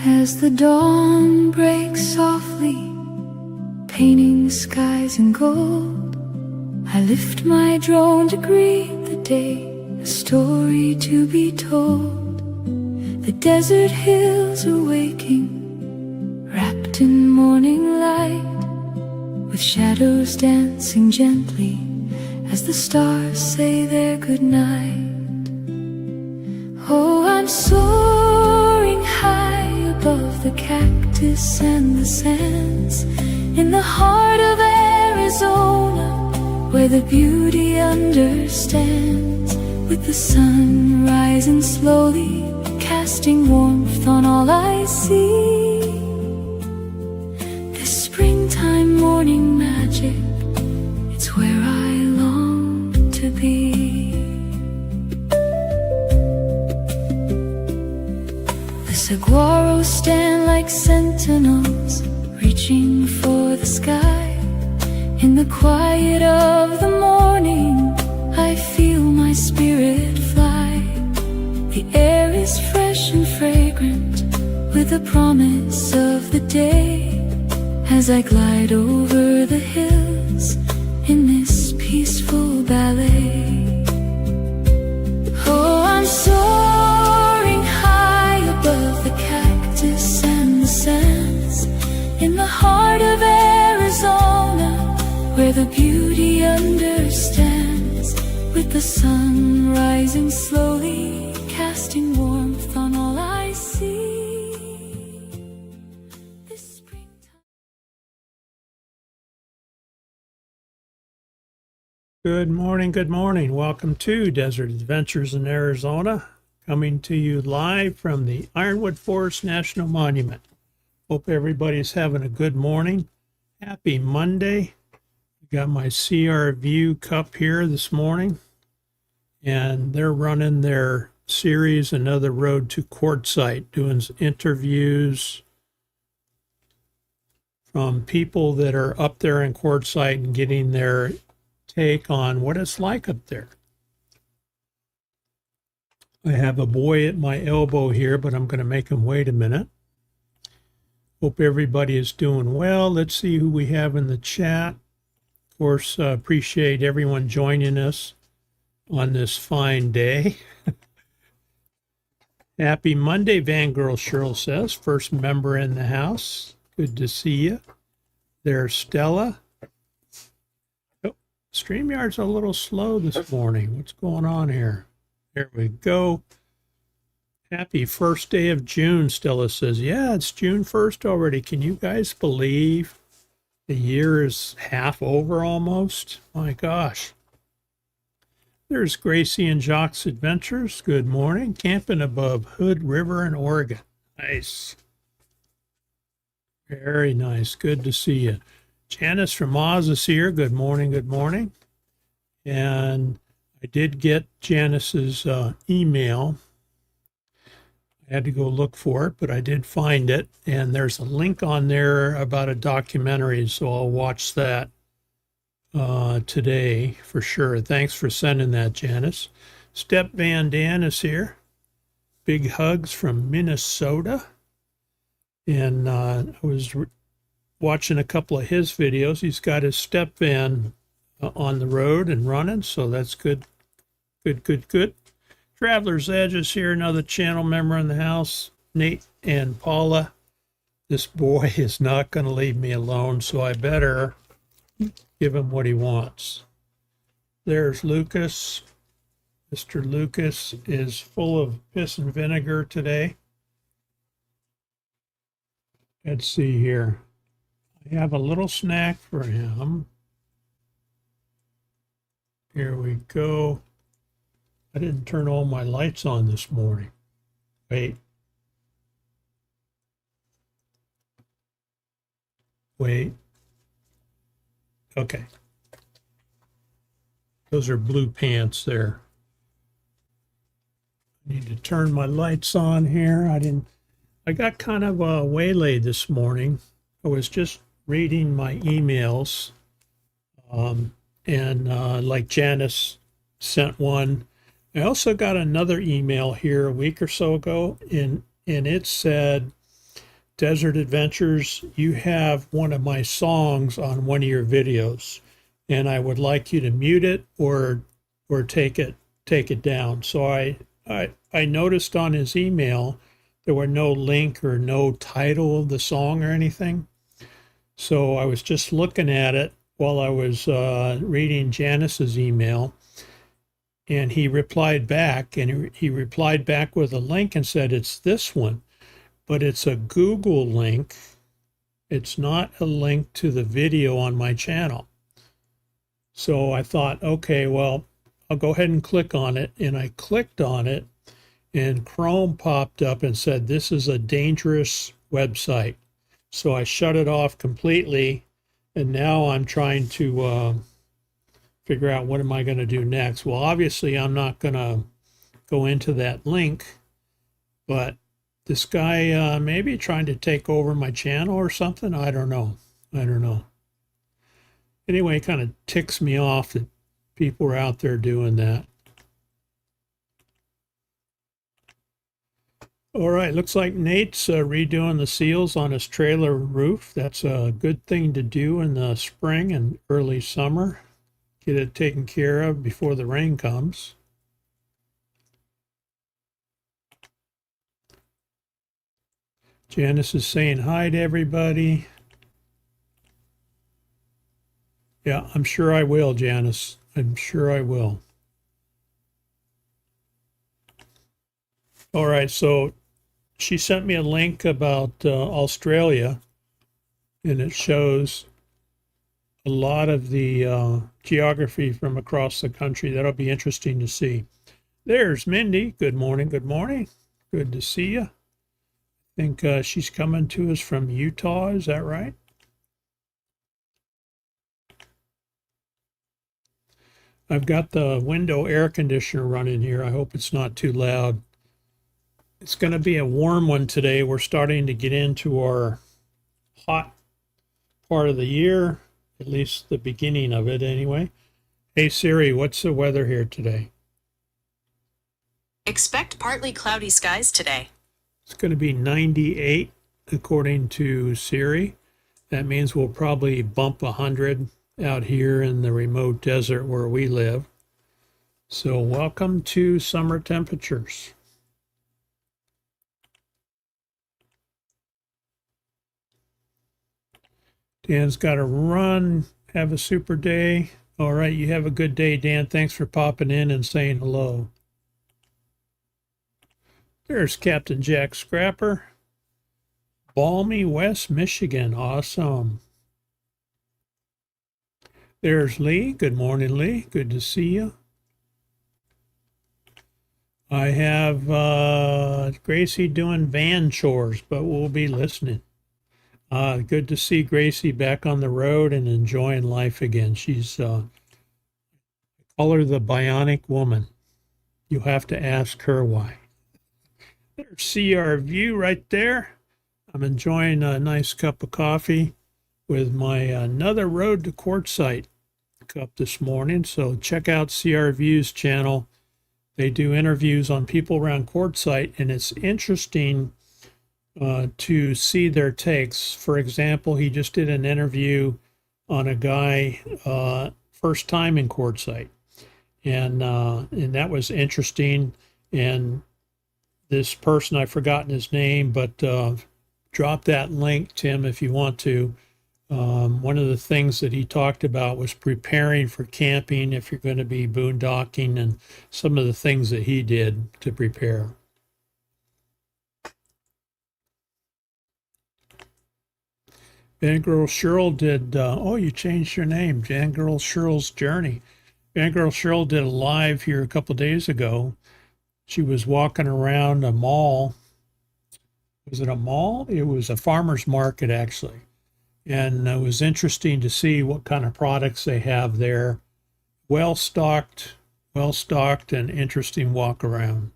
As the dawn breaks softly, painting skies in gold, I lift my drone to greet the day, a story to be told. The desert hills are waking, wrapped in morning light, with shadows dancing gently as the stars say their goodnight. Oh, I'm soaring high above the cactus and the sands, in the heart of Arizona, where the beauty understands, with the sun rising slowly, casting warmth on all I see. This springtime morning magic, it's where I long to be. Saguaros stand like sentinels, reaching for the sky. In the quiet of the morning, I feel my spirit fly. The air is fresh and fragrant, with the promise of the day, as I glide over the hills in this peaceful ballet. Oh, I'm soaring high above the cactus and the sands, in the heart of Arizona, where the beauty understands, with the sun rising slowly, casting warmth on all I see. This springtime. Good morning, good morning. Welcome to Desert Adventures in Arizona, coming to you live from the Ironwood Forest National Monument. Hope everybody's having a good morning. Happy Monday. Got my CR View cup here this morning, and they're running their series Another Road to Quartzsite, doing interviews from people that are up there in Quartzsite and getting their take on what it's like up there. I have a boy at my elbow here, but I'm going to make him wait a minute. Hope everybody is doing well. Let's see who we have in the chat. Of course, appreciate everyone joining us on this fine day. Happy Monday, Vangirl Cheryl says. First member in the house. Good to see you. There's Stella. Oh, StreamYard's a little slow this morning. What's going on here? There we go. Happy first day of June, Stella says. Yeah, it's June 1st already. Can you guys believe the year is half over almost? My gosh. There's Gracie and Jacques Adventures. Good morning. Camping above Hood River in Oregon. Nice. Very nice. Good to see you. Janice from Oz is here. Good morning. Good morning. And I did get Janice's email. I had to go look for it, but I did find it. And there's a link on there about a documentary, so I'll watch that today for sure. Thanks for sending that, Janice. Step Van Dan is here. Big hugs from Minnesota. And I was watching a couple of his videos. He's got his step van on the road and running, so that's good. Good. Traveler's Edge is here, another channel member in the house. Nate and Paula. This boy is not going to leave me alone, so I better give him what he wants. There's Lucas. Mr. Lucas is full of piss and vinegar today. Let's see here. I have a little snack for him. Here we go. I didn't turn all my lights on this morning. Wait. Okay. Those are blue pants there. I need to turn my lights on here. I got kind of waylaid this morning. I was just reading my emails, and like Janice sent one. I also got another email here a week or so ago, and it said, Desert Adventures, you have one of my songs on one of your videos, and I would like you to mute it or take it down. So I noticed on his email there were no link or no title of the song or anything. So I was just looking at it while I was reading Janice's email, and he replied back, and he replied back with a link and said, it's this one, but it's a Google link. It's not a link to the video on my channel. So I thought, okay, well, I'll go ahead and click on it. And I clicked on it, and Chrome popped up and said, this is a dangerous website. So I shut it off completely. And now I'm trying to figure out what am I going to do next. Well, obviously, I'm not going to go into that link, but this guy maybe trying to take over my channel or something. I don't know. Anyway, it kind of ticks me off that people are out there doing that. All right, looks like Nate's redoing the seals on his trailer roof. That's a good thing to do in the spring and early summer. Get it taken care of before the rain comes. Janice is saying hi to everybody. Yeah, I'm sure I will, Janice. I'm sure I will. All right, so she sent me a link about Australia, and it shows a lot of the geography from across the country. That'll be interesting to see. There's Mindy. Good morning. Good morning. Good to see you. I think she's coming to us from Utah. Is that right? I've got the window air conditioner running here. I hope it's not too loud. It's going to be a warm one today. We're starting to get into our hot part of the year, at least the beginning of it anyway. Hey Siri, what's the weather here today? Expect partly cloudy skies today. It's going to be 98 according to Siri. That means we'll probably bump 100 out here in the remote desert where we live. So welcome to summer temperatures. Dan's got to run. Have a super day. All right, you have a good day, Dan. Thanks for popping in and saying hello. There's Captain Jack Scrapper. Balmy, West Michigan. Awesome. There's Lee. Good morning, Lee. Good to see you. I have Gracie doing van chores, but we'll be listening. Good to see Gracie back on the road and enjoying life again. She's, I call her the bionic woman. You'll have to ask her why. There's CRView right there. I'm enjoying a nice cup of coffee with my Another Road to Quartzsite cup this morning. So check out CRView's channel. They do interviews on people around Quartzsite, and it's interesting to see their takes. For example, he just did an interview on a guy first time in Quartzsite, and that was interesting. And this person, I've forgotten his name, but drop that link, Tim, if you want to. One of the things that he talked about was preparing for camping if you're going to be boondocking, and some of the things that he did to prepare. Fangirl Cheryl did, oh, you changed your name, Fangirl Cheryl's Journey. Fangirl Cheryl did a live here a couple days ago. She was walking around a mall. Was it a mall? It was a farmer's market, actually. And it was interesting to see what kind of products they have there. Well stocked and interesting walk around.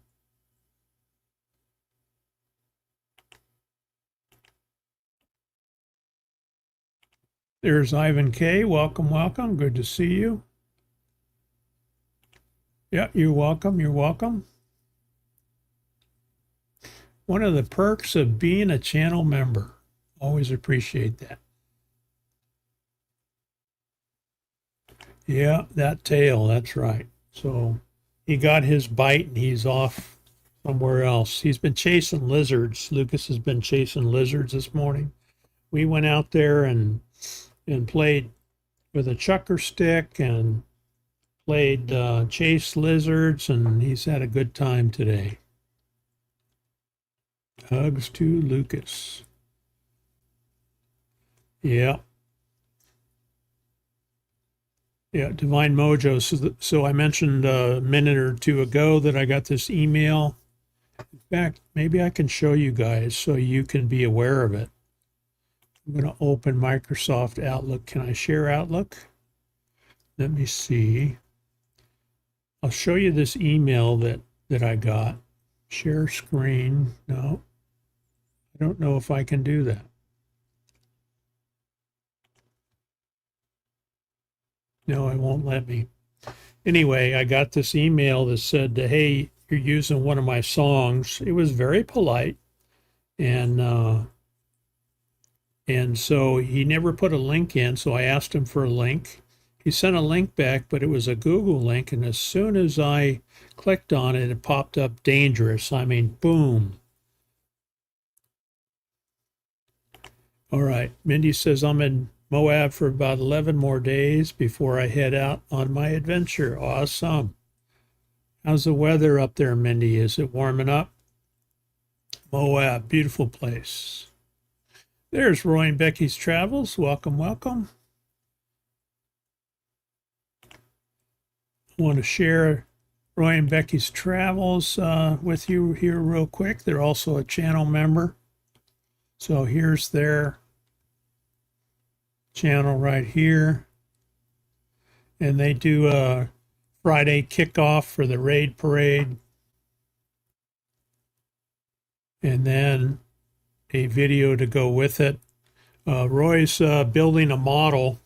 There's Ivan K. Welcome, welcome. Good to see you. Yeah, you're welcome. You're welcome. One of the perks of being a channel member. Always appreciate that. Yeah, that tail, that's right. So he got his bite and he's off somewhere else. He's been chasing lizards. Lucas has been chasing lizards this morning. We went out there and played with a chucker stick and played chase lizards, and he's had a good time today. Hugs to Lucas. Yeah. Yeah, Divine Mojo. So I mentioned a minute or two ago that I got this email. In fact, maybe I can show you guys so you can be aware of it. I'm going to open Microsoft Outlook. Can I share Outlook? Let me see. I'll show you this email that I got. Share screen. No, I don't know if I can do that. No, it won't let me. Anyway, I got this email that said, hey, you're using one of my songs. It was very polite. And so he never put a link in, so I asked him for a link. He sent a link back, but it was a Google link, and as soon as I clicked on it, it popped up dangerous. I mean, boom. All right, Mindy says I'm in Moab for about 11 more days before I head out on my adventure. Awesome. How's the weather up there, Mindy? Is it warming up? Moab, beautiful place. There's Roy and Becky's Travels. Welcome, welcome. I want to share Roy and Becky's Travels with you here real quick. They're also a channel member. So here's their channel right here. And they do a Friday kickoff for the raid parade. And then a video to go with it. Roy's building a model,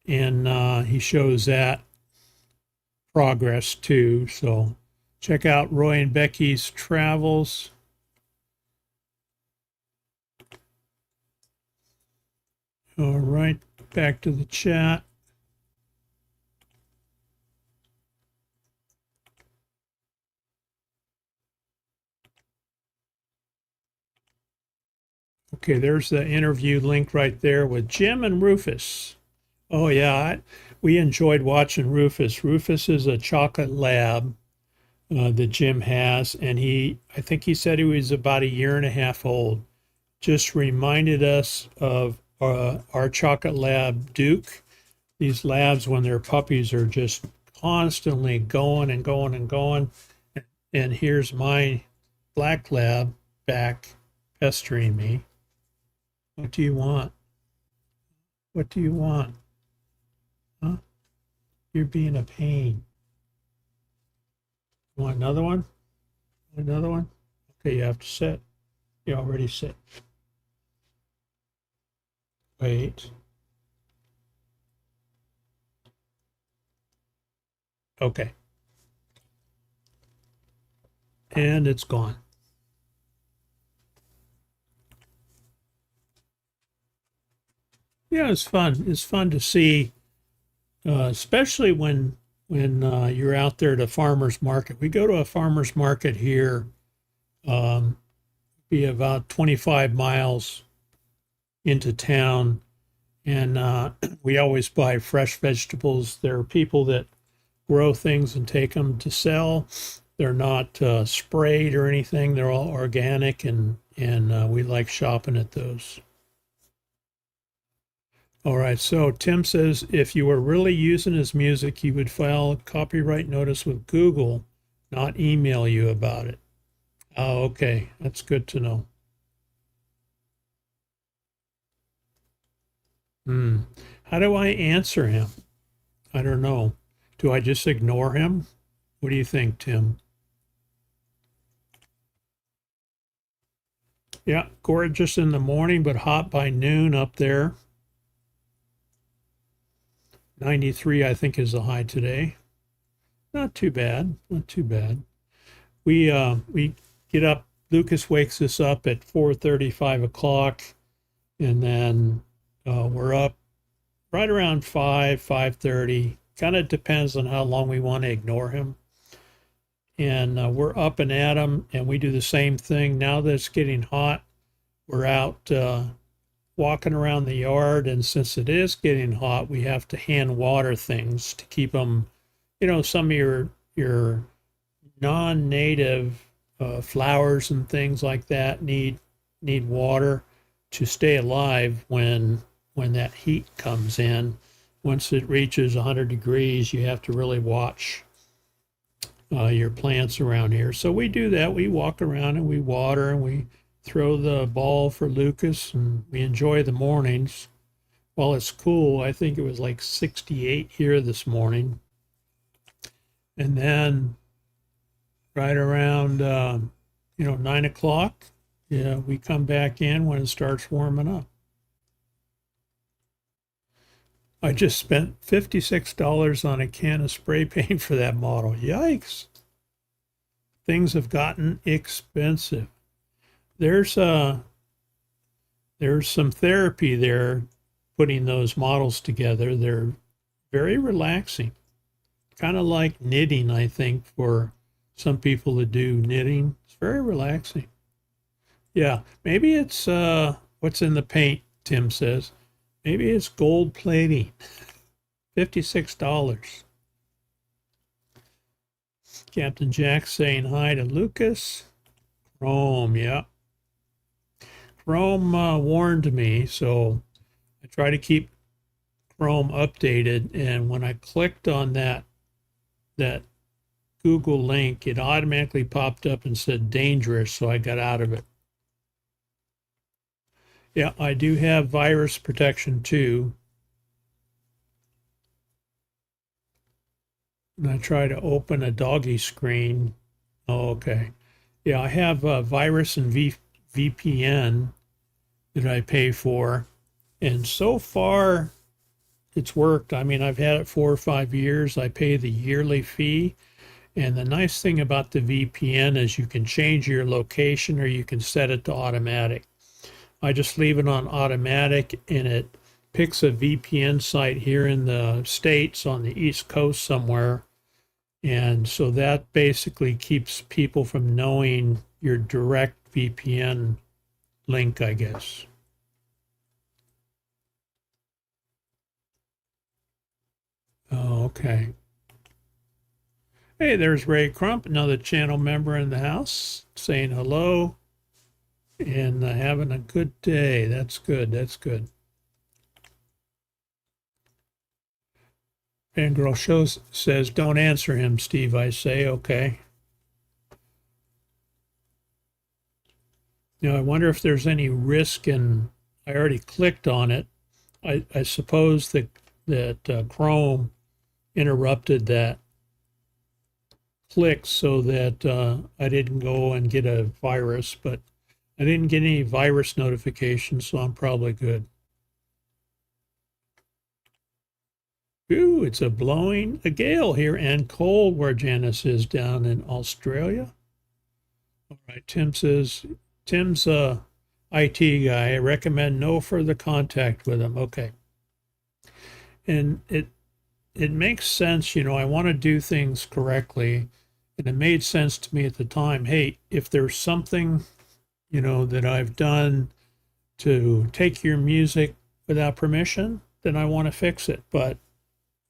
and he shows that progress too. So check out Roy and Becky's Travels. All right, back to the chat. Okay, there's the interview link right there with Jim and Rufus. Oh yeah, we enjoyed watching Rufus. Rufus is a chocolate lab that Jim has, and I think he said he was about 1.5 years old. Just reminded us of our chocolate lab, Duke. These labs, when they're puppies, are just constantly going and going and going. And here's my black lab back pestering me. What do you want? What do you want? Huh? You're being a pain. You want another one? Another one? Okay, you have to sit. You already sit. Wait. Okay. And it's gone. Yeah, it's fun. It's fun to see, especially when you're out there at a farmer's market. We go to a farmer's market here, be about 25 miles into town, and we always buy fresh vegetables. There are people that grow things and take them to sell. They're not sprayed or anything. They're all organic, and we like shopping at those. All right, so Tim says if you were really using his music, you would file a copyright notice with Google, not email you about it. Oh, okay, that's good to know. How do I answer him? I don't know. Do I just ignore him? What do you think, Tim? Yeah, gorgeous in the morning, but hot by noon up there. 93, I think, is the high today. Not too bad. Not too bad. We get up. Lucas wakes us up at 4:30, 5 o'clock, and then we're up right around 5:30. Kind of depends on how long we want to ignore him. And we're up and at him, and we do the same thing. Now that it's getting hot, we're out walking around the yard, and since it is getting hot, we have to hand water things to keep them. Some of your non-native flowers and things like that need water to stay alive when that heat comes in. Once it reaches 100 degrees, you have to really watch your plants around here. So we do that. We walk around and we water and we throw the ball for Lucas, and we enjoy the mornings. While it's cool, I think it was like 68 here this morning. And then right around 9 o'clock, yeah, we come back in when it starts warming up. I just spent $56 on a can of spray paint for that model. Yikes. Things have gotten expensive. There's some therapy there putting those models together. They're very relaxing. Kind of like knitting, I think, for some people that do knitting. It's very relaxing. Yeah, maybe it's what's in the paint, Tim says. Maybe it's gold plating. $56. Captain Jack saying hi to Lucas. Chrome, yeah. Chrome warned me, so I try to keep Chrome updated. And when I clicked on that Google link, it automatically popped up and said dangerous, so I got out of it. Yeah, I do have virus protection too. And I try to open a doggy screen. Oh, okay. Yeah, I have virus and VPN that I pay for. And so far, it's worked. I mean, I've had it 4 or 5 years. I pay the yearly fee. And the nice thing about the VPN is you can change your location or you can set it to automatic. I just leave it on automatic and it picks a VPN site here in the States on the East Coast somewhere. And so that basically keeps people from knowing your direct VPN link, I guess. Oh, okay. Hey, there's Ray Crump, another channel member in the house, saying hello and having a good day. That's good. That's good. Fangirl shows says, don't answer him, Steve. I say, okay. Now, I wonder if there's any risk in, I already clicked on it. I suppose that Chrome interrupted that click so that I didn't go and get a virus, but I didn't get any virus notifications, so I'm probably good. Ooh, it's blowing a gale here and cold where Janice is down in Australia. All right, Tim says, Tim's a IT guy. I recommend no further contact with him. Okay. And it makes sense, I want to do things correctly. And it made sense to me at the time, hey, if there's something, that I've done to take your music without permission, then I want to fix it. But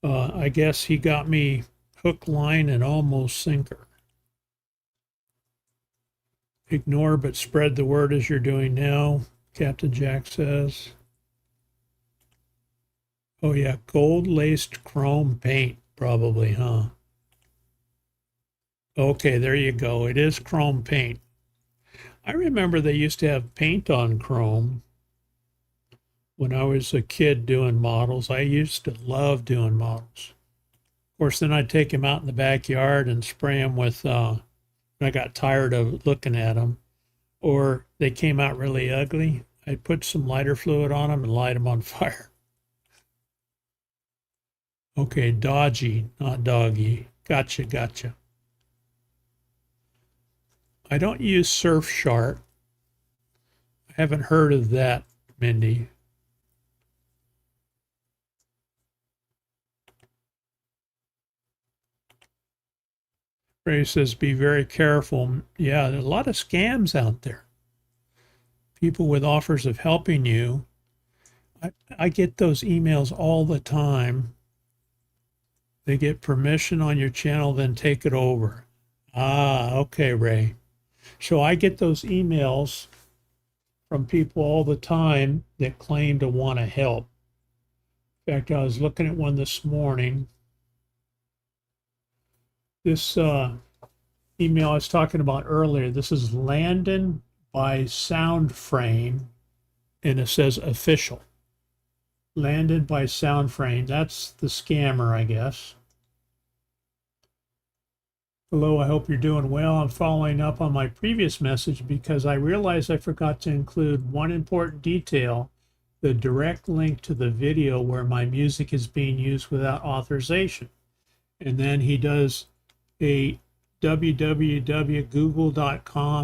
I guess he got me hook, line, and almost sinker. Ignore but spread the word as you're doing now, Captain Jack says. Oh yeah, gold-laced chrome paint, probably, huh? Okay, there you go. It is chrome paint. I remember they used to have paint on chrome, when I was a kid doing models. I used to love doing models. Of course, then I'd take them out in the backyard and spray them with, I got tired of looking at them, or they came out really ugly. I'd put some lighter fluid on them and light them on fire. Okay, dodgy, not doggy. Gotcha. I don't use Surfshark. I haven't heard of that, Mindy. Ray says, be very careful. Yeah, there's a lot of scams out there. People with offers of helping you. I get those emails all the time. They get permission on your channel, then take it over. Ah, okay, Ray. So I get those emails from people all the time that claim to want to help. In fact, I was looking at one this morning. This email I was talking about earlier, this is Landon by Soundframe, and it says official. Landon by Soundframe. That's the scammer, I guess. Hello, I hope you're doing well. I'm following up on my previous message because I realized I forgot to include one important detail, the direct link to the video where my music is being used without authorization. And then he does a www.google.com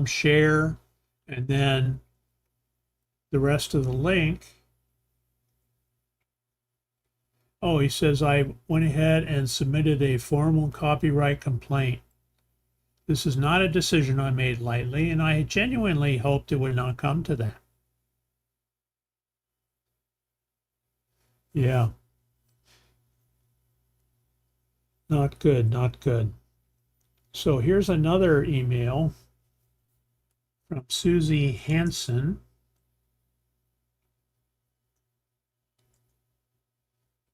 share, and then the rest of the link. Oh, he says, I went ahead and submitted a formal copyright complaint. This is not a decision I made lightly, and I genuinely hoped it would not come to that. Yeah. Not good, not good. So here's another email from Susie Hansen.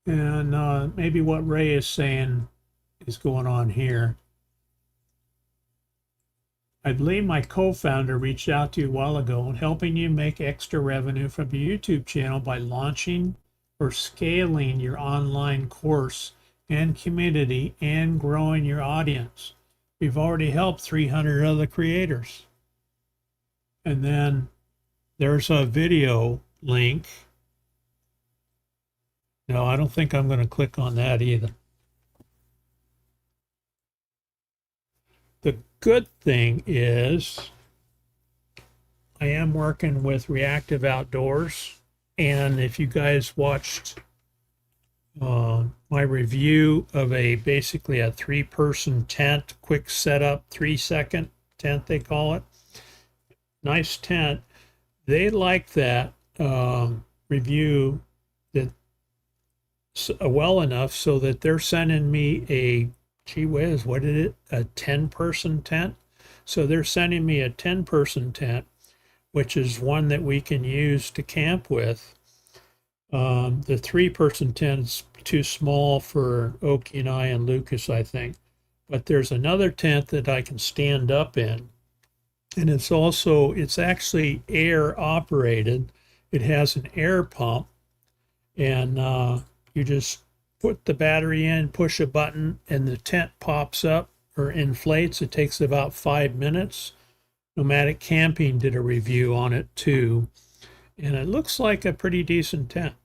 And maybe what Ray is saying is going on here. I believe my co-founder reached out to you a while ago and helping you make extra revenue from your YouTube channel by launching or scaling your online course and community and growing your audience. We've already helped 300 other creators. And then there's a video link. No, I don't think I'm going to click on that either. The good thing is I am working with Reactive Outdoors. And if you guys watched my review of basically a 3-person tent, quick setup, 3-second tent, they call it. Nice tent. They like that review that well enough so that they're sending me a, gee whiz, what is it? A 10-person tent. So they're sending me a 10-person tent, which is one that we can use to camp with. The 3-person tent is too small for Oki and I and Lucas, I think. But there's another tent that I can stand up in. And it's actually air operated. It has an air pump, and you just put the battery in, push a button, and the tent pops up or inflates. It takes about 5 minutes. Nomadic Camping did a review on it too, and it looks like a pretty decent tent.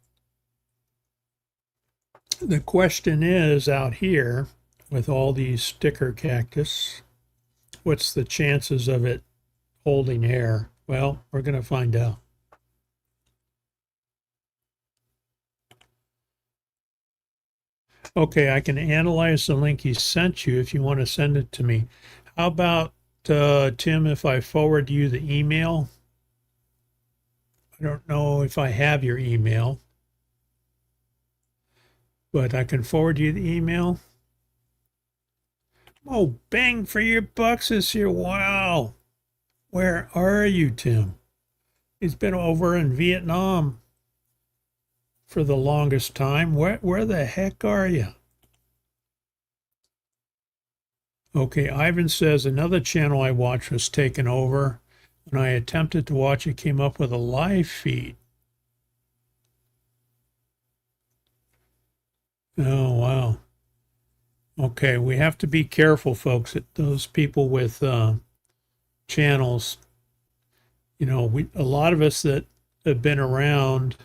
The question is, out here with all these sticker cactus, what's the chances of it holding air? Well, we're going to find out. Okay, I can analyze the link he sent you if you want to send it to me. How about, Tim, if I forward you the email? I don't know if I have your email, but I can forward you the email. Oh, bang for your bucks is here. Wow. Where are you, Tim? He's been over in Vietnam for the longest time. Where the heck are you? Okay, Ivan says another channel I watched was taken over. When I attempted to watch, it came up with a live feed. Oh, wow. Okay, we have to be careful, folks. Those people with channels, a lot of us that have been around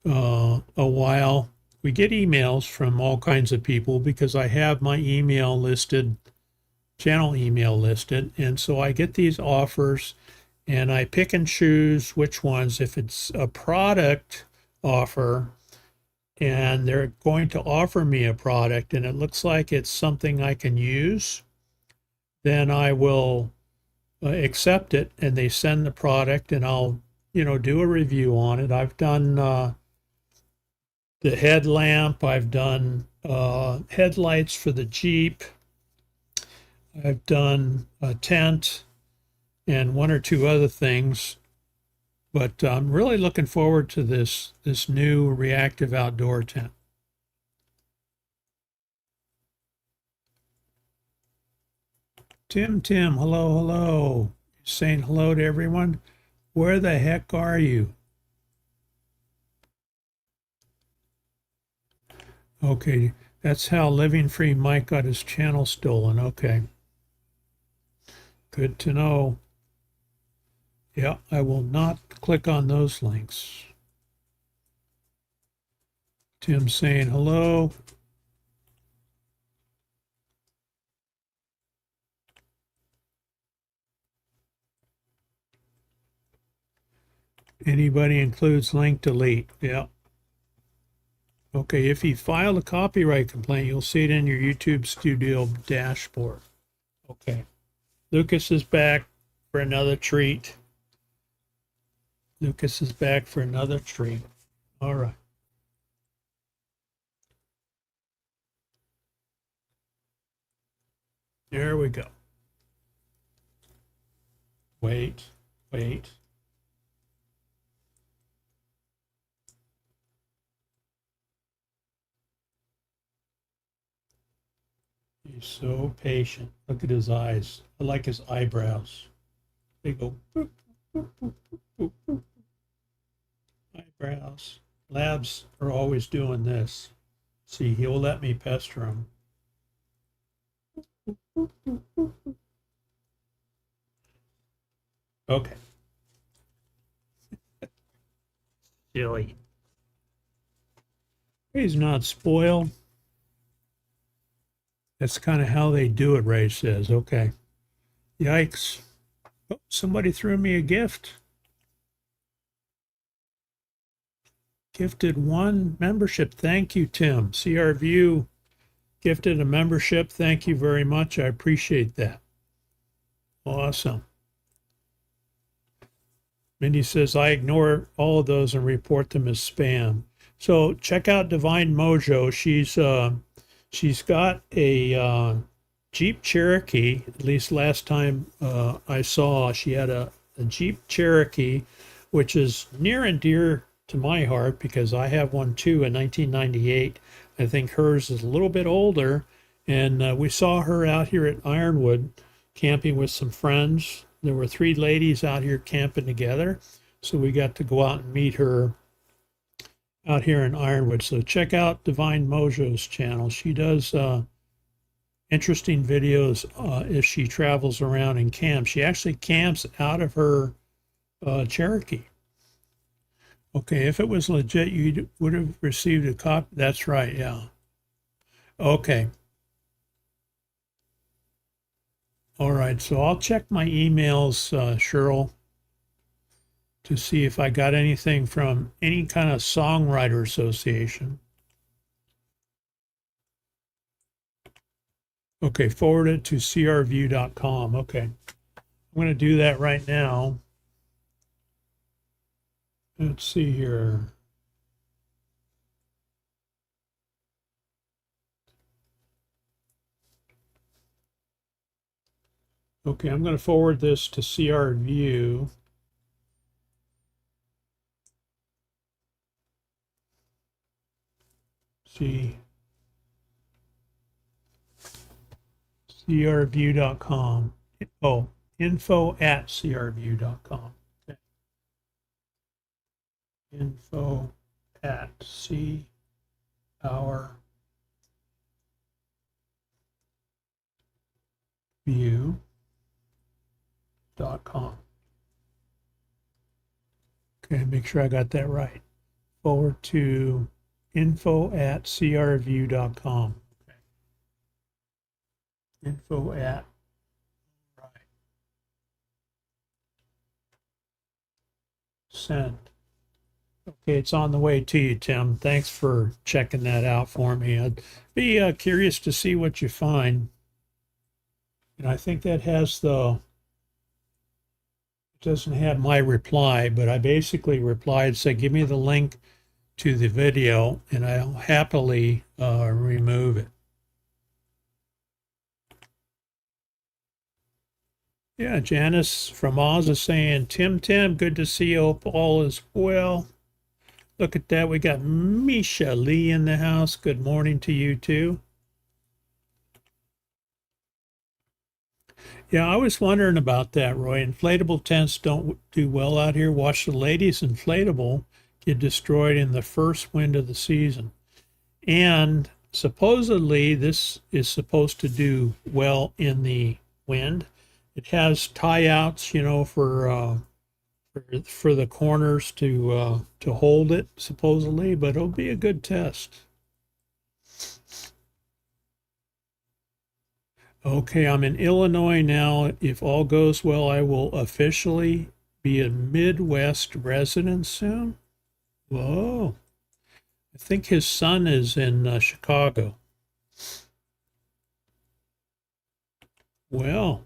a while, we get emails from all kinds of people because I have my email listed, channel email listed, and so I get these offers and I pick and choose which ones. If it's a product offer and they're going to offer me a product and it looks like it's something I can use, then I will accept it, and they send the product and I'll do a review on it. I've done the headlamp, I've done headlights for the Jeep, I've done a tent and one or two other things, but I'm really looking forward to this new reactive outdoor tent. Tim, hello. Saying hello to everyone. Where the heck are you? Okay, that's how Living Free Mike got his channel stolen. Okay. Good to know. Yeah, I will not click on those links. Tim saying hello. Anybody includes link delete. Yeah. Okay, if you file a copyright complaint, you'll see it in your YouTube Studio dashboard. Okay. Lucas is back for another treat. Lucas is back for another treat. All right. There we go. Wait. He's so patient. Look at his eyes. I like his eyebrows. They go boop, boop, boop, boop, boop. Eyebrows. Labs are always doing this. See, he'll let me pester him. Okay. Silly. He's not spoiled. That's kind of how they do it, Ray says. Okay. Yikes. Oh, somebody threw me a gift. Gifted one membership. Thank you, Tim. CR View gifted a membership. Thank you very much. I appreciate that. Awesome. Mindy says, I ignore all of those and report them as spam. So check out Divine Mojo. She's got a Jeep Cherokee. At least last time I saw, she had a Jeep Cherokee, which is near and dear to my heart because I have one too in 1998. I think hers is a little bit older. And we saw her out here at Ironwood camping with some friends. There were 3 ladies out here camping together. So we got to go out and meet her out here in Ironwood. So check out Divine Mojo's channel. She does interesting videos as she travels around and camps. She actually camps out of her Cherokee. Okay, if it was legit, you would have received a copy. That's right, yeah. Okay. All right, so I'll check my emails, Cheryl, to see if I got anything from any kind of songwriter association. Okay, forward it to crview.com. Okay, I'm going to do that right now. Let's see here. Okay, I'm going to forward this to CRView. See, crview.com. Oh, info@crview.com. Okay. Info at See Our View.com. Okay, make sure I got that right. Forward to info at crview.com. Okay. Info at, right. Send. Okay, it's on the way to you, Tim. Thanks for checking that out for me. I'd be curious to see what you find. And I think that has it doesn't have my reply, but I basically replied, say, give me the link to the video, and I'll happily remove it. Yeah, Janice from Oz is saying, Tim, good to see you. Hope all is well. Look at that. We got Misha Lee in the house. Good morning to you, too. Yeah, I was wondering about that, Roy. Inflatable tents don't do well out here. Watch the ladies' inflatable get destroyed in the first wind of the season. And supposedly this is supposed to do well in the wind. It has tie outs, you know, for the corners to hold it, supposedly, but it'll be a good test. Okay, I'm in Illinois now. If all goes well, I will officially be a Midwest resident soon. Whoa. I think his son is in Chicago. Well,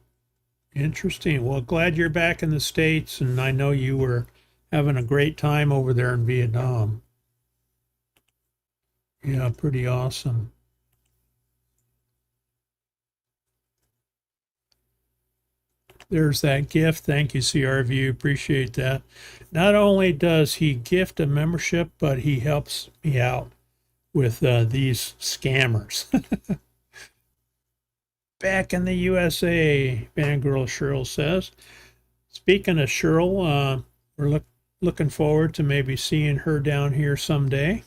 interesting. Well, glad you're back in the States, and I know you were having a great time over there in Vietnam. Yeah, pretty awesome. There's that gift. Thank you, CRView. Appreciate that. Not only does he gift a membership, but he helps me out with these scammers. Back in the USA, Fangirl Cheryl says. Speaking of Cheryl, we're looking forward to maybe seeing her down here someday.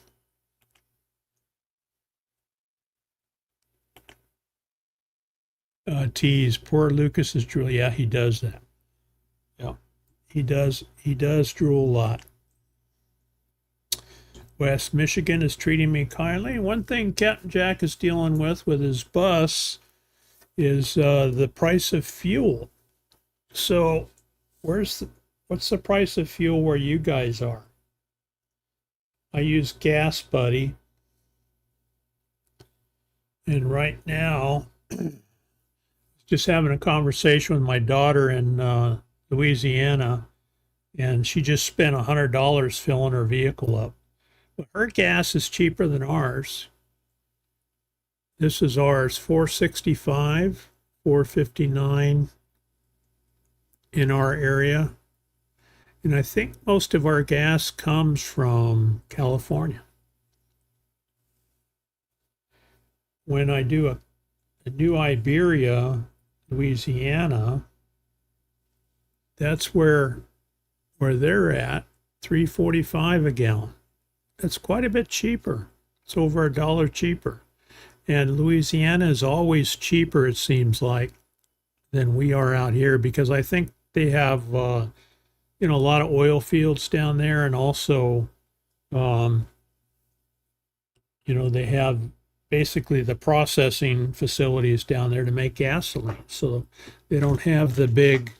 Tease, poor Lucas is drool. Yeah, he does that. Yeah, he does drool a lot. West Michigan is treating me kindly. One thing Captain Jack is dealing with his bus is the price of fuel. So what's the price of fuel where you guys are? I use Gas Buddy, and right now just having a conversation with my daughter in Louisiana, and she just spent $100 filling her vehicle up. But her gas is cheaper than ours. This is ours, $4.65, $4.59 in our area. And I think most of our gas comes from California. When I do a New Iberia, Louisiana, that's where they're at, $3.45 a gallon. That's quite a bit cheaper. It's over $1 cheaper. And Louisiana is always cheaper, it seems like, than we are out here, because I think they have a lot of oil fields down there, and also they have basically the processing facilities down there to make gasoline. So they don't have the big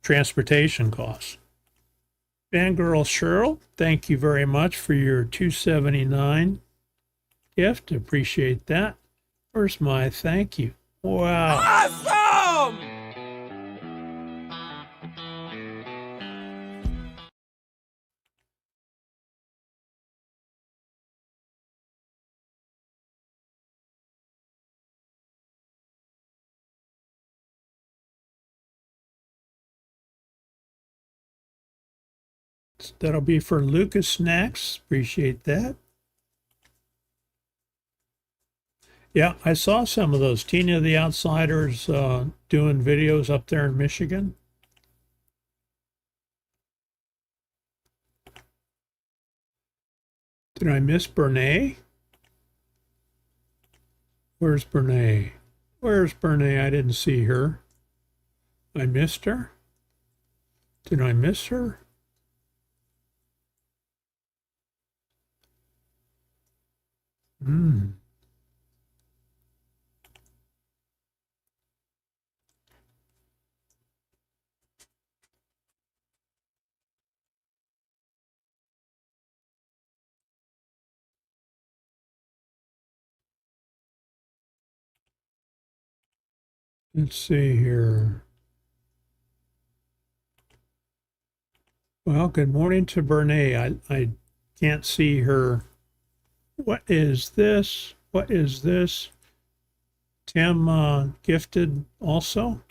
transportation costs. Fangirl Cheryl, thank you very much for your $2.79 gift. Appreciate that. Where's my thank you? Wow. Awesome! That'll be for Lucas next. Appreciate that. Yeah, I saw some of those. Tina the Outsiders doing videos up there in Michigan. Did I miss Bernay? Where's Bernay? Where's Bernay? I didn't see her. I missed her? Did I miss her? Hmm. Let's see here. Well, good morning to Bernay. I can't see her. What is this? What is this? Tim gifted also.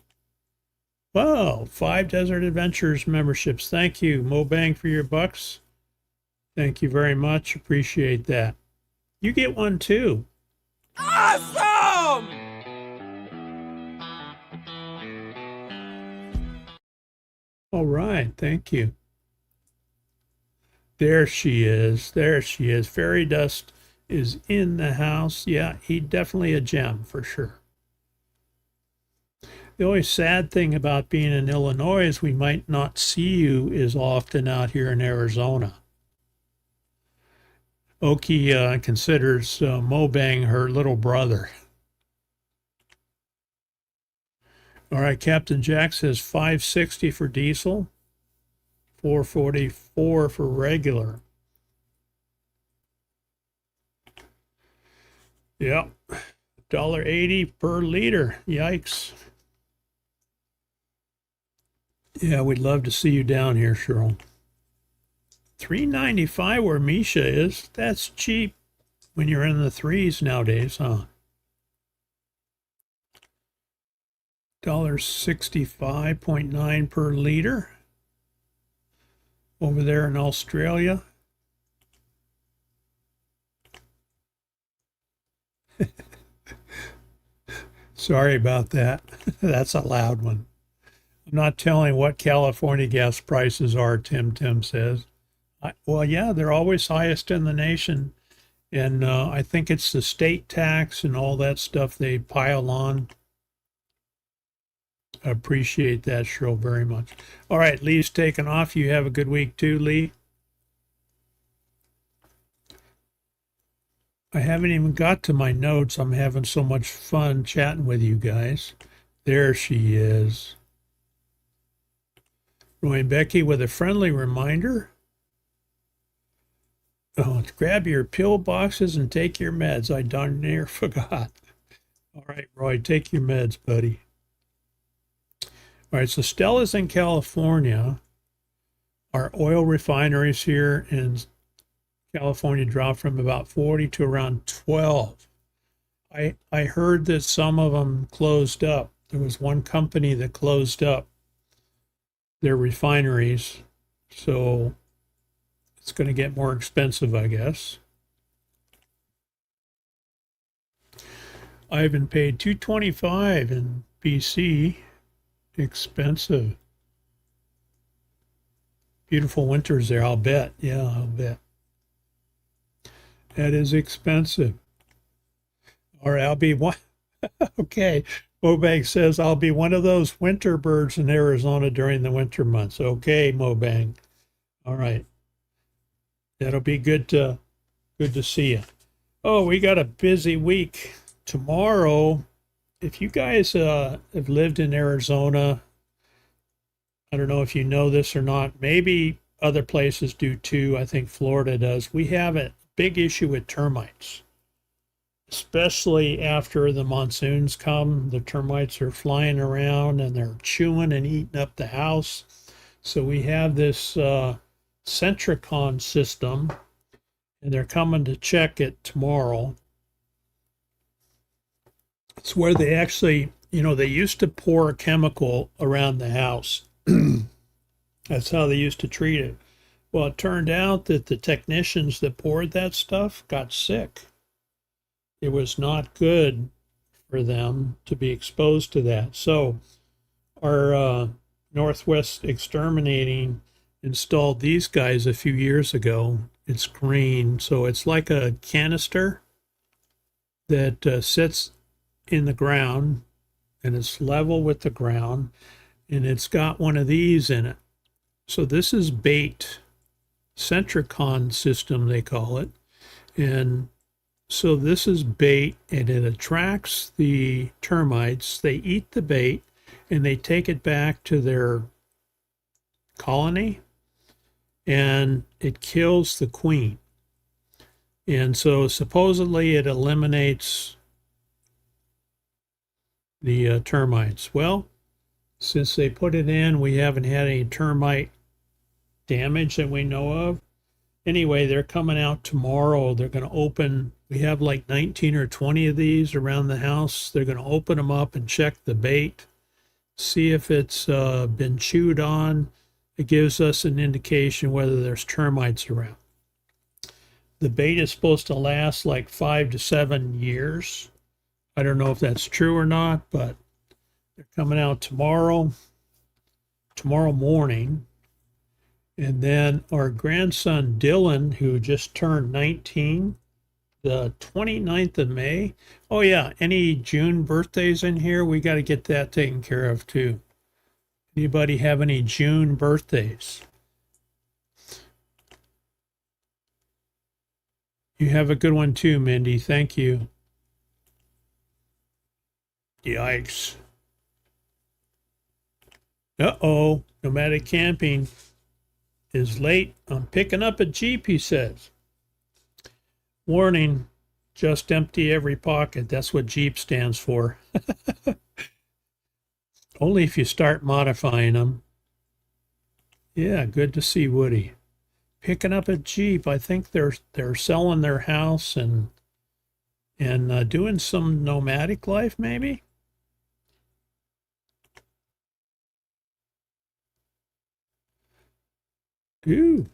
Whoa, 5 Desert Adventures memberships. Thank you, Mobang, for your bucks. Thank you very much. Appreciate that. You get one too. Awesome! All right, thank you. There she is. There she is. Fairy Dust is in the house. Yeah, he definitely a gem for sure. The only sad thing about being in Illinois is we might not see you as often out here in Arizona. Oki considers Mobang her little brother. All right, Captain Jack says 560 for diesel, 444 for regular. Yep, $1.80 per liter. Yikes. Yeah, we'd love to see you down here, Cheryl. $3.95 where Misha is. That's cheap when you're in the threes nowadays, huh? $1.65.9 per liter over there in Australia. Sorry about that. That's a loud one. I'm not telling what California gas prices are, Tim says. Well, yeah, they're always highest in the nation. And I think it's the state tax and all that stuff they pile on. I appreciate that, Cheryl, very much. All right, Lee's taken off. You have a good week too, Lee. I haven't even got to my notes. I'm having so much fun chatting with you guys. There she is. Roy and Becky with a friendly reminder. Oh, grab your pill boxes and take your meds. I darn near forgot. All right, Roy, take your meds, buddy. All right, so Stella's in California. Our oil refineries here in California dropped from about 40 to around 12. I heard that some of them closed up. There was one company that closed up their refineries, so it's going to get more expensive, I guess. Ivan paid $225 in BC. Expensive. Beautiful winters there, I'll bet. Yeah, I'll bet. That is expensive. All right, I'll be one. Okay. Mobang says, I'll be one of those winter birds in Arizona during the winter months. Okay, Mobang. All right. That'll be good to see you. Oh, we got a busy week. Tomorrow, if you guys have lived in Arizona, I don't know if you know this or not, maybe other places do too. I think Florida does. We have a big issue with termites, especially after the monsoons come. The termites are flying around and they're chewing and eating up the house. So we have this Centricon system, and they're coming to check it tomorrow. It's where they actually, they used to pour a chemical around the house. That's how they used to treat it. Well, it turned out that the technicians that poured that stuff got sick. It was not good for them to be exposed to that. So our Northwest Exterminating installed these guys a few years ago, It's green, so it's like a canister that sits in the ground, and it's level with the ground, and it's got one of these in it. So this is bait, Centricon system they call it. And so this is bait, and it attracts the termites. They eat the bait and they take it back to their colony, and it kills the queen. And so supposedly it eliminates the termites. Well, since they put it in, we haven't had any termite damage that we know of. Anyway, they're coming out tomorrow. They're going to open, we have like 19 or 20 of these around the house. They're going to open them up and check the bait, see if it's been chewed on. It gives us an indication whether there's termites around. The bait is supposed to last like 5 to 7 years. I don't know if that's true or not, but they're coming out tomorrow morning. And then our grandson Dylan, who just turned 19, the 29th of May. Oh yeah, any June birthdays in here? We got to get that taken care of too. Anybody have any June birthdays? You have a good one too, Mindy. Thank you. Yikes. Uh-oh, nomadic camping is late. I'm picking up a Jeep, he says. Warning, just empty every pocket. That's what Jeep stands for. Only if you start modifying them. Yeah, good to see Woody. Picking up a Jeep. I think they're selling their house and doing some nomadic life, maybe. Ooh,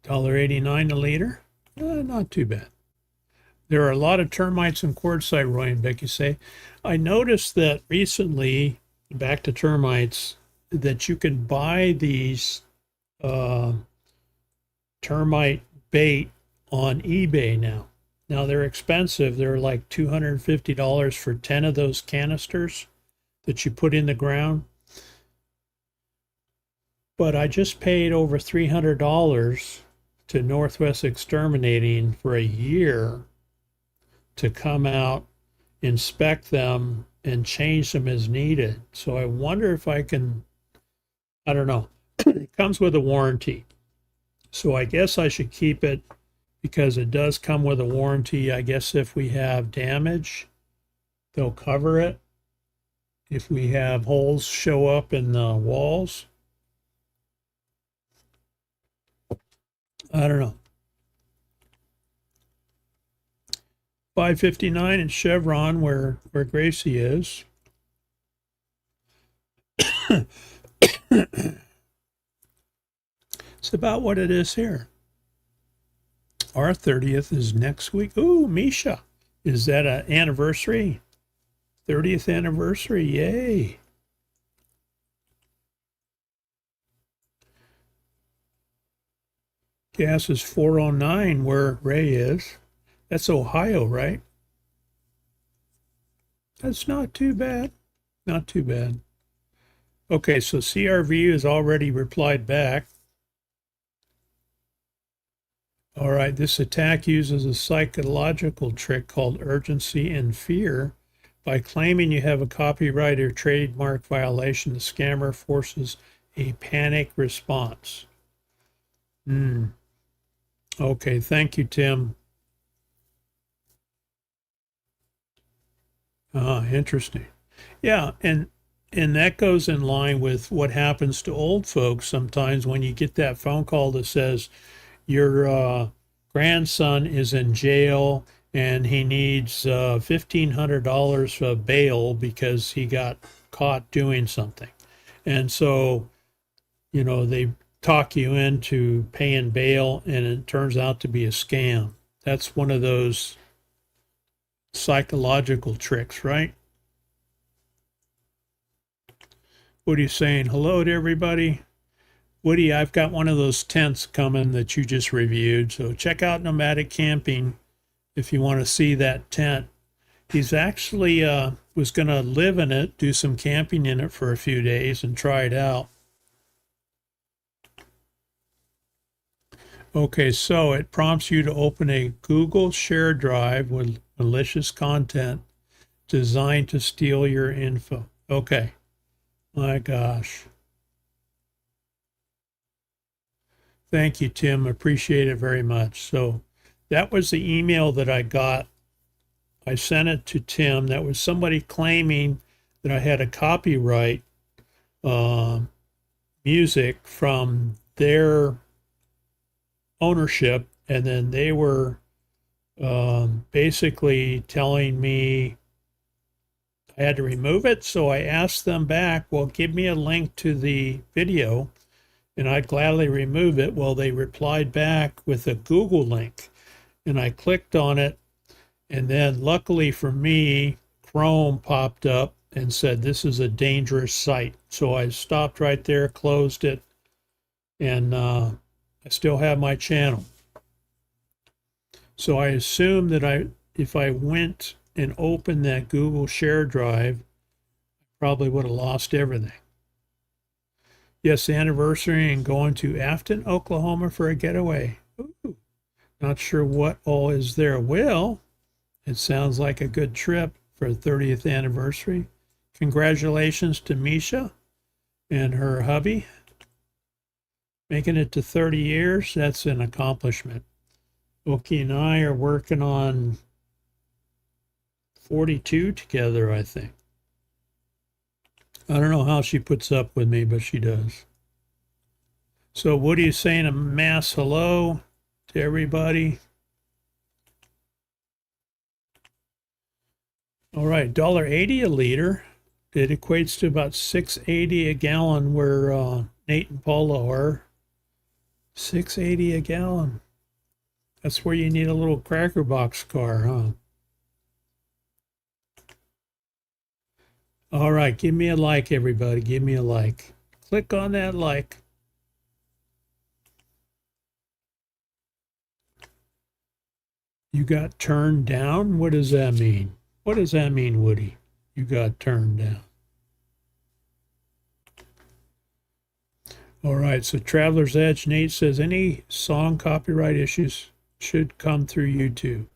$1.89 a liter. Not too bad. There are a lot of termites in quartzite, Roy and Becky say. I noticed that recently, back to termites, that you can buy these termite bait on eBay now. Now they're expensive. They're like $250 for 10 of those canisters that you put in the ground. But I just paid over $300 to Northwest Exterminating for a year to come out, inspect them, and change them as needed. So I wonder if I can, I don't know. It comes with a warranty. So I guess I should keep it because it does come with a warranty. I guess if we have damage, they'll cover it. If we have holes show up in the walls, I don't know. 559 in Chevron, where Gracie is. It's about what it is here. Our 30th is next week. Ooh, Misha. Is that an anniversary? 30th anniversary. Yay. Gas is 409 where Ray is. That's Ohio, right? That's not too bad. Not too bad. Okay, so CRV has already replied back. All right, this attack uses a psychological trick called urgency and fear. By claiming you have a copyright or trademark violation, the scammer forces a panic response. Okay, thank you, Tim. Interesting. Yeah, and that goes in line with what happens to old folks sometimes when you get that phone call that says your grandson is in jail and he needs $1,500 for bail because he got caught doing something. And so, they talk you into paying bail and it turns out to be a scam. That's one of those psychological tricks, right? What are you saying? Hello to everybody. Woody, I've got one of those tents coming that you just reviewed. So check out Nomadic Camping if you want to see that tent. He's actually was going to live in it, do some camping in it for a few days and try it out. Okay, so it prompts you to open a Google Share Drive with malicious content designed to steal your info. Okay, my gosh. Thank you, Tim. Appreciate it very much. So that was the email that I got. I sent it to Tim. That was somebody claiming that I had a copyright music from their ownership, and then they were basically telling me I had to remove it. So I asked them back, well, give me a link to the video and I'd gladly remove it. Well, they replied back with a Google link, and I clicked on it, and then luckily for me, Chrome popped up and said this is a dangerous site. So I stopped right there, closed it, and I still have my channel. So I assume that if I went and opened that Google Share Drive, I probably would have lost everything. Yes, anniversary and going to Afton, Oklahoma for a getaway. Ooh, not sure what all is there. Well, it sounds like a good trip for a 30th anniversary. Congratulations to Misha and her hubby. Making it to 30 years, that's an accomplishment. Oki and I are working on 42 together, I think. I don't know how she puts up with me, but she does. So Woody's saying a mass hello to everybody. All right, $1.80 a liter. It equates to about $6.80 a gallon where Nate and Paula are. $6.80 a gallon. That's where you need a little cracker box car, huh? All right, give me a like, everybody. Give me a like. Click on that like. You got turned down? What does that mean? What does that mean, Woody? You got turned down. All right, so Traveler's Edge, Nate says any song copyright issues should come through YouTube.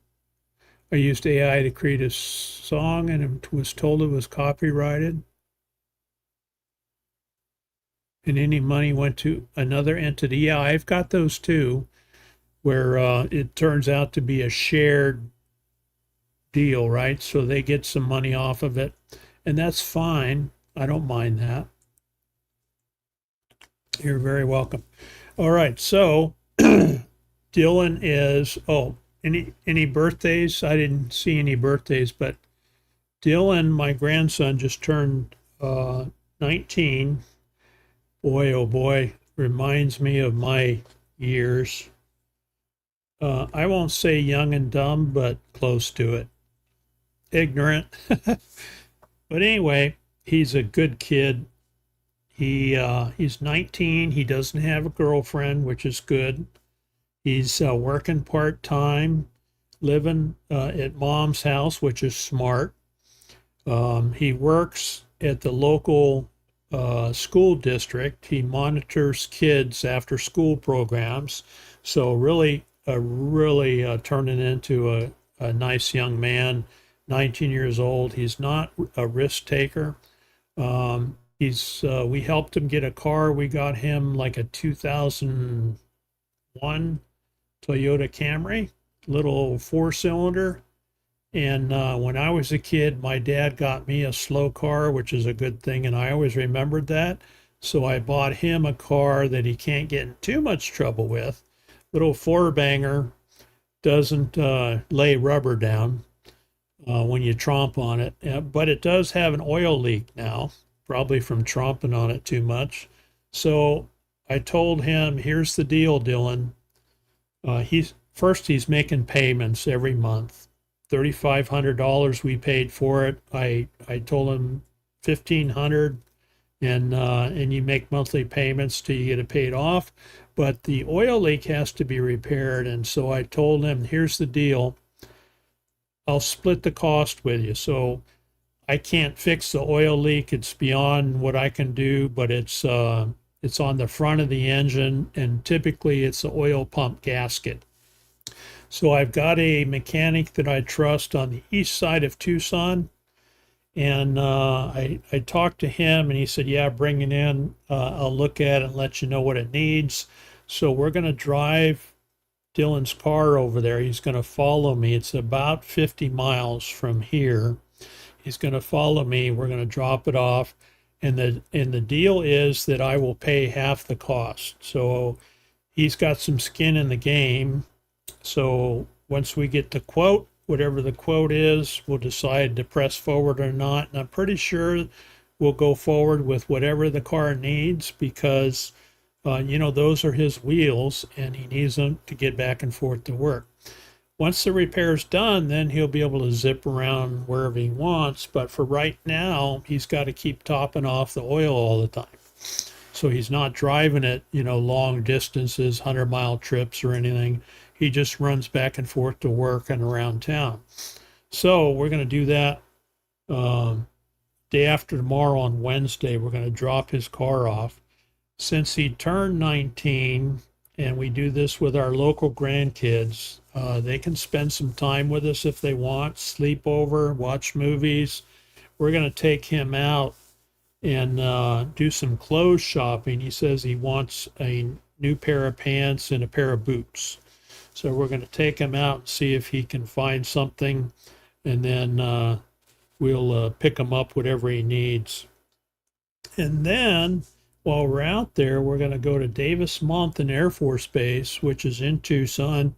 I used AI to create a song and it was told it was copyrighted. And any money went to another entity. Yeah, I've got those too, where it turns out to be a shared deal, right? So they get some money off of it, and that's fine. I don't mind that. You're very welcome. All right, so Dylan is, any birthdays? I didn't see any birthdays, but Dylan, my grandson, just turned 19. Boy, oh boy, reminds me of my years. I won't say young and dumb, but close to it. Ignorant. But anyway, he's a good kid. He's 19. He doesn't have a girlfriend, which is good. He's working part-time, living at mom's house, which is smart. He works at the local school district. He monitors kids after school programs. So really turning into a nice young man, 19 years old. He's not a risk taker. We helped him get a car. We got him like a 2001 Toyota Camry, little 4-cylinder. And when I was a kid, my dad got me a slow car, which is a good thing, and I always remembered that. So I bought him a car that he can't get in too much trouble with. Little 4-banger, doesn't lay rubber down when you tromp on it, but it does have an oil leak now, probably from tromping on it too much. So I told him, here's the deal, Dylan. He's making payments every month. $3,500 we paid for it. I told him $1,500 and you make monthly payments till you get it paid off. But the oil leak has to be repaired, and so I told him, here's the deal. I'll split the cost with you. So I can't fix the oil leak. It's beyond what I can do, but it's on the front of the engine, and typically it's the oil pump gasket. So I've got a mechanic that I trust on the east side of Tucson, and I talked to him, and he said, yeah, bring it in. I'll look at it and let you know what it needs. So we're going to drive Dylan's car over there. He's going to follow me. It's about 50 miles from here. He's going to follow me. We're going to drop it off. And the deal is that I will pay half the cost. So he's got some skin in the game. So once we get the quote, whatever the quote is, we'll decide to press forward or not. And I'm pretty sure we'll go forward with whatever the car needs, because those are his wheels and he needs them to get back and forth to work. Once the repair's done, then he'll be able to zip around wherever he wants. But for right now, he's got to keep topping off the oil all the time. So he's not driving it, long distances, 100-mile trips or anything. He just runs back and forth to work and around town. So we're going to do that day after tomorrow on Wednesday. We're going to drop his car off. Since he turned 19, and we do this with our local grandkids, they can spend some time with us if they want, sleep over, watch movies. We're going to take him out and do some clothes shopping. He says he wants a new pair of pants and a pair of boots. So we're going to take him out and see if he can find something, and then we'll pick him up whatever he needs. And then while we're out there, we're going to go to Davis-Monthan Air Force Base, which is in Tucson,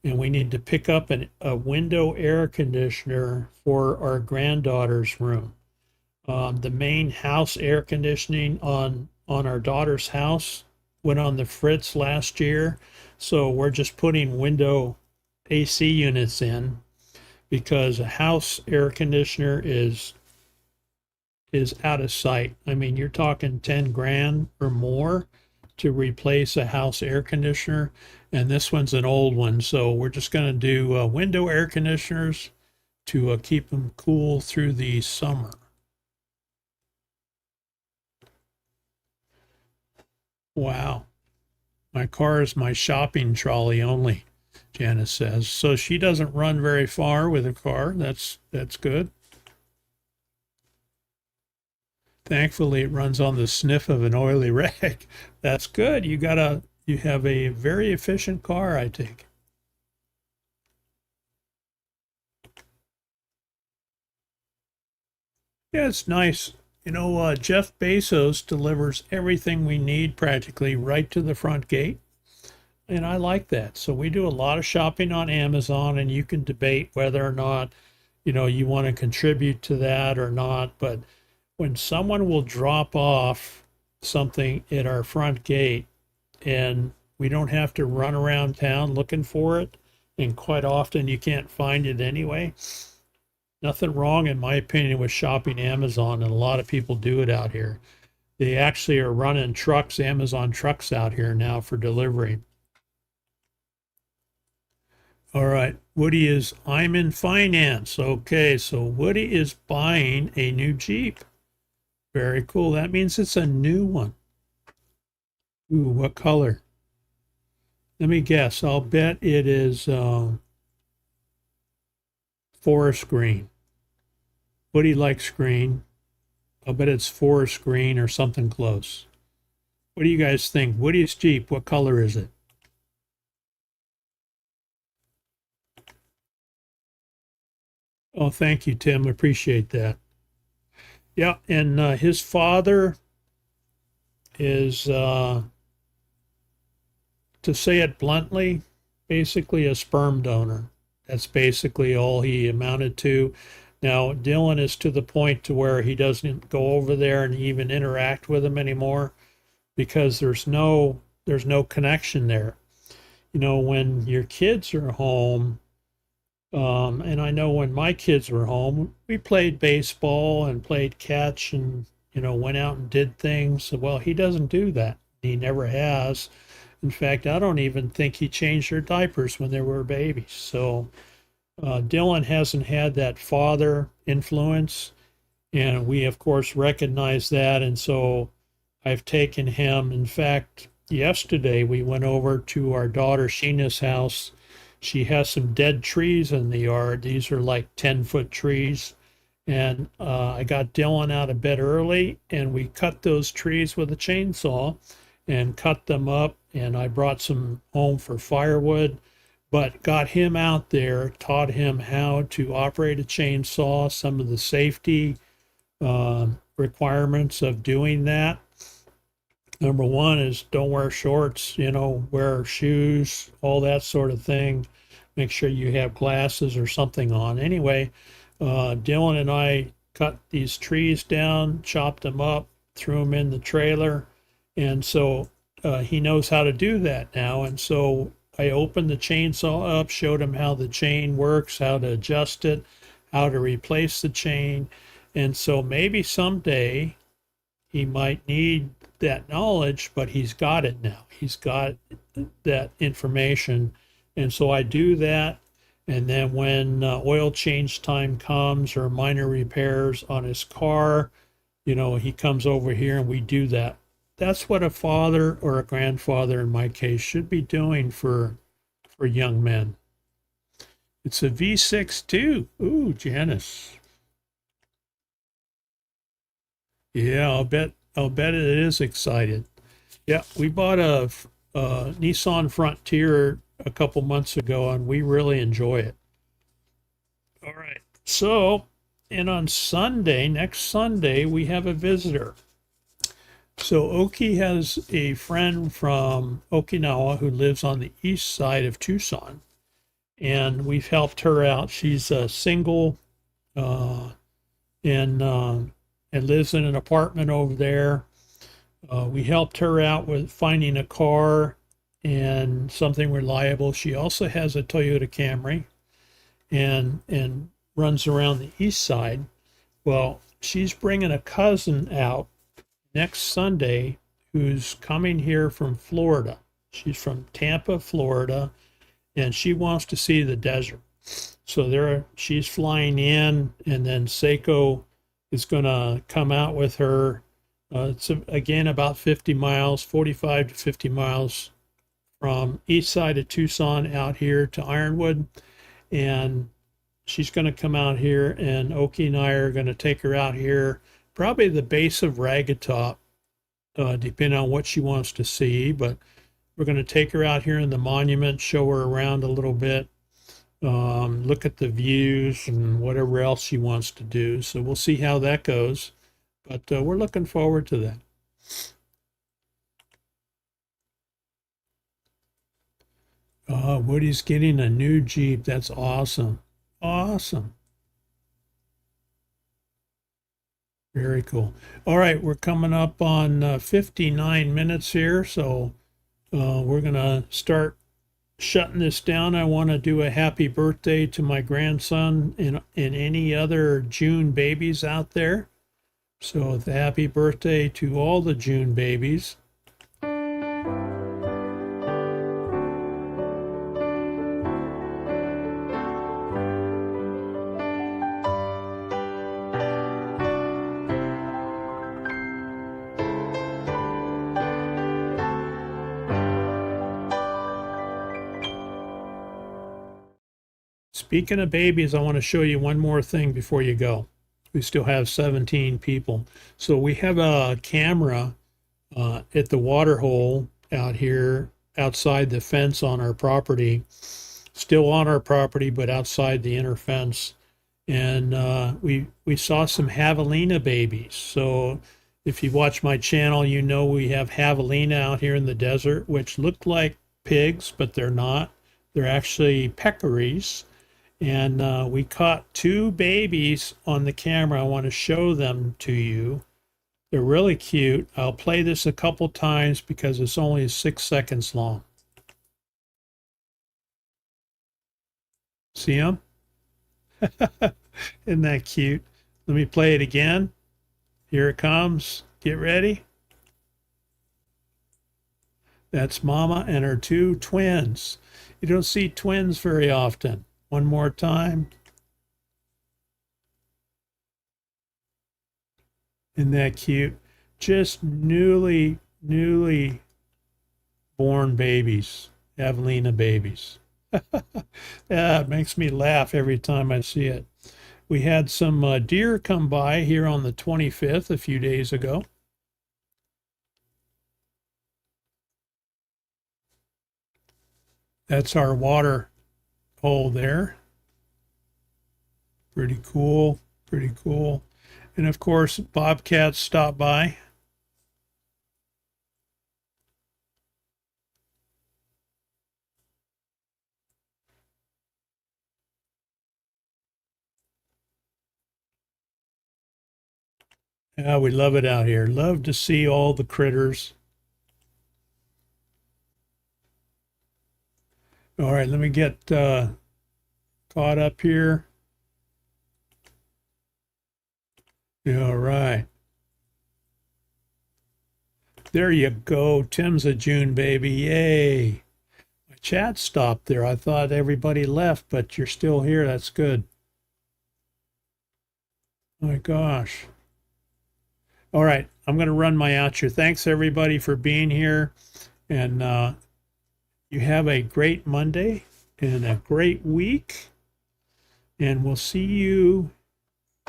and we need to pick up a window air conditioner for our granddaughter's room. The main house air conditioning on our daughter's house went on the fritz last year, so we're just putting window AC units in, because a house air conditioner is out of sight. I mean, you're talking 10 grand or more to replace a house air conditioner, and this one's an old one. So we're just going to do window air conditioners to keep them cool through the summer. Wow. My car is my shopping trolley only, Janice says. So she doesn't run very far with her car. That's good. Thankfully, it runs on the sniff of an oily rag. That's good. You have a very efficient car, I think. Yeah, it's nice. Jeff Bezos delivers everything we need practically right to the front gate. And I like that. So we do a lot of shopping on Amazon, and you can debate whether or not, you want to contribute to that or not. But when someone will drop off something at our front gate and we don't have to run around town looking for it, and quite often you can't find it anyway, nothing wrong, in my opinion, with shopping Amazon, and a lot of people do it out here. They actually are running trucks, Amazon trucks out here now for delivery. All right, Woody is, I'm in finance. Okay, so Woody is buying a new Jeep. Very cool. That means it's a new one. Ooh, what color? Let me guess. I'll bet it is forest green. Woody likes green. I'll bet it's forest green or something close. What do you guys think? Woody's Jeep, what color is it? Oh, thank you, Tim. I appreciate that. Yeah, and his father is, to say it bluntly, basically a sperm donor. That's basically all he amounted to. Now, Dylan is to the point to where he doesn't go over there and even interact with him anymore, because there's no connection there. When your kids are home, and I know when my kids were home, we played baseball and played catch and went out and did things. Well, he doesn't do that. He never has. In fact, I don't even think he changed their diapers when they were babies. So Dylan hasn't had that father influence, and we, of course, recognize that. And so I've taken him. In fact, yesterday we went over to our daughter Sheena's house. She has some dead trees in the yard. These are like 10-foot trees. And I got Dylan out of bed early, and we cut those trees with a chainsaw and cut them up. And I brought some home for firewood, but got him out there, taught him how to operate a chainsaw, some of the safety requirements of doing that. Number one is don't wear shorts, wear shoes, all that sort of thing. Make sure you have glasses or something on. Anyway, Dylan and I cut these trees down, chopped them up, threw them in the trailer. And so he knows how to do that now. And so I opened the chainsaw up, showed him how the chain works, how to adjust it, how to replace the chain. And so maybe someday he might need that knowledge, but he's got it now. He's got that information. And so I do that. And then when oil change time comes or minor repairs on his car, he comes over here and we do that. That's what a father or a grandfather, in my case, should be doing for young men. It's a V6 too. Ooh, Janice. Yeah, I'll bet it is excited. Yeah, we bought a Nissan Frontier a couple months ago, and we really enjoy it. All right. So, and on Sunday, next Sunday, we have a visitor. So Oki has a friend from Okinawa who lives on the east side of Tucson, and we've helped her out. She's single and lives in an apartment over there. We helped her out with finding a car and something reliable. She also has a Toyota Camry and runs around the east side. Well, she's bringing a cousin out next Sunday who's coming here from Florida. She's from Tampa, Florida, and she wants to see the desert. So she's flying in, and then Seiko is going to come out with her. It's again about 50 miles, 45 to 50 miles from east side of Tucson out here to Ironwood. And she's going to come out here, and Oki and I are going to take her out here, probably the base of Ragged Top, depending on what she wants to see. But we're going to take her out here in the monument, show her around a little bit, look at the views and whatever else she wants to do. So we'll see how that goes. But we're looking forward to that. Woody's getting a new Jeep. That's awesome. Awesome. Very cool. All right, we're coming up on 59 minutes here, so we're going to start shutting this down. I want to do a happy birthday to my grandson and any other June babies out there. So happy birthday to all the June babies. Speaking of babies, I want to show you one more thing before you go. We still have 17 people. So we have a camera at the water hole out here outside the fence on our property, still on our property, but outside the inner fence. And we saw some javelina babies. So if you watch my channel, you know we have javelina out here in the desert, which look like pigs, but they're not. They're actually peccaries. And we caught two babies on the camera. I want to show them to you. They're really cute. I'll play this a couple times because it's only 6 seconds long. See them? Isn't that cute? Let me play it again. Here it comes. Get ready. That's Mama and her two twins. You don't see twins very often. One more time. Isn't that cute? Just newly born babies. Evelina babies. Yeah, it makes me laugh every time I see it. We had some deer come by here on the 25th a few days ago. That's our water hole there. Pretty cool, pretty cool. And of course, bobcats stopped by. Yeah, we love it out here. Love to see all the critters. All right, let me get caught up here. All right. There you go. Tim's a June baby. Yay. My chat stopped there. I thought everybody left, but you're still here. That's good. Oh my gosh. All right, I'm going to run my outro. Thanks everybody for being here, and you have a great Monday and a great week, and we'll see you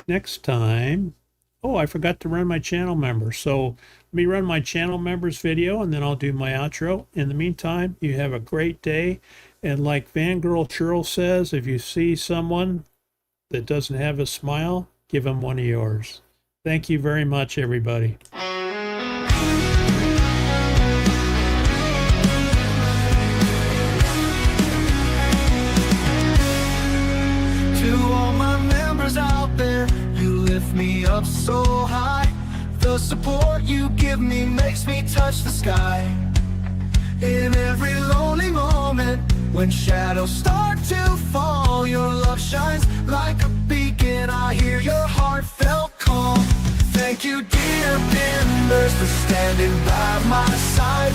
next time. Oh, I forgot to run my channel members. So let me run my channel members video, and then I'll do my outro. In the meantime, you have a great day, and like Fangirl Churl says, if you see someone that doesn't have a smile, give them one of yours. Thank you very much, everybody. To all my members out there, you lift me up so high. The support you give me makes me touch the sky. In every lonely moment, when shadows start to fall, your love shines like a beacon. I hear your heartfelt call. Thank you, dear members, for standing by my side.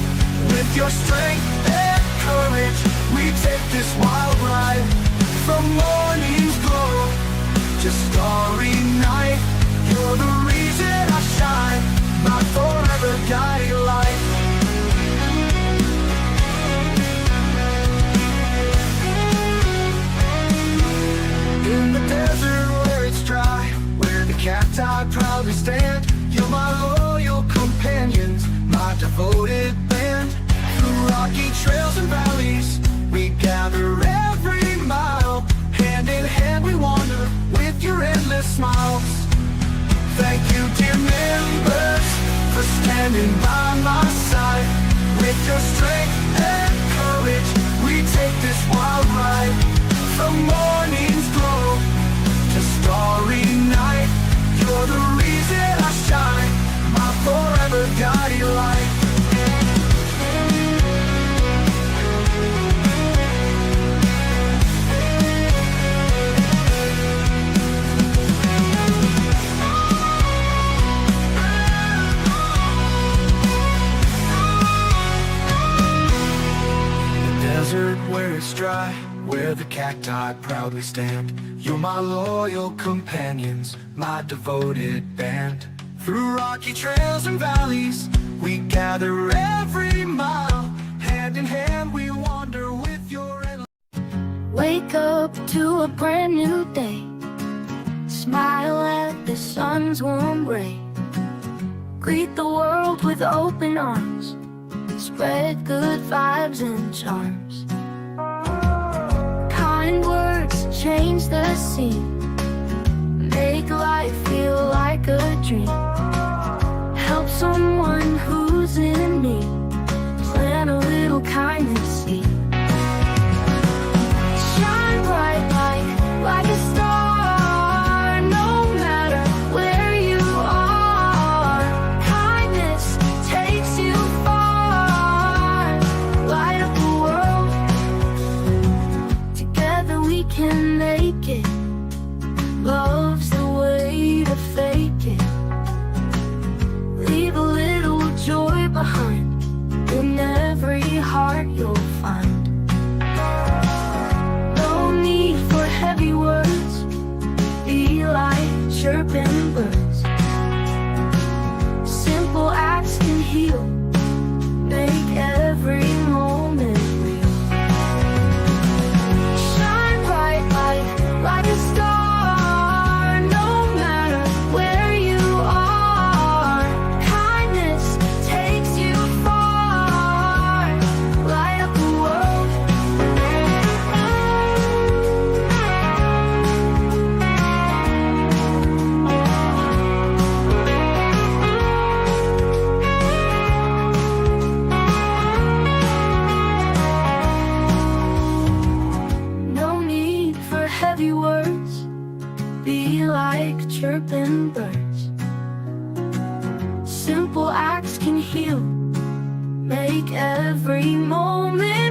With your strength and courage, we take this wild ride. From morning's glow to starry night, you're the reason I shine, my forever guiding light. In the desert where it's dry, where the cacti proudly stand, you're my loyal companions, my devoted band. Through rocky trails and valleys, we gather every mile. Hand in hand we wander with your endless smiles. Thank you, dear members, for standing by my side. With your strength and courage, we take this wild ride. From morning's glow to starry night, you're the reason I shine, my forever guiding light. The desert where it's dry, where the cacti proudly stand, you're my loyal companions, my devoted band. Through rocky trails and valleys, we gather every mile. Hand in hand we wander with your endless. Wake up to a brand new day. Smile at the sun's warm ray. Greet the world with open arms. Spread good vibes and charms. Kind words change the scene. Make life feel like a dream. Help someone who's in need. Plant a little kindness seed. Shine bright like a star. No matter where you are, kindness takes you far. Light up the world. Together we can make it. Love's the way to fake it. chirping birds. Simple acts can heal, make every moment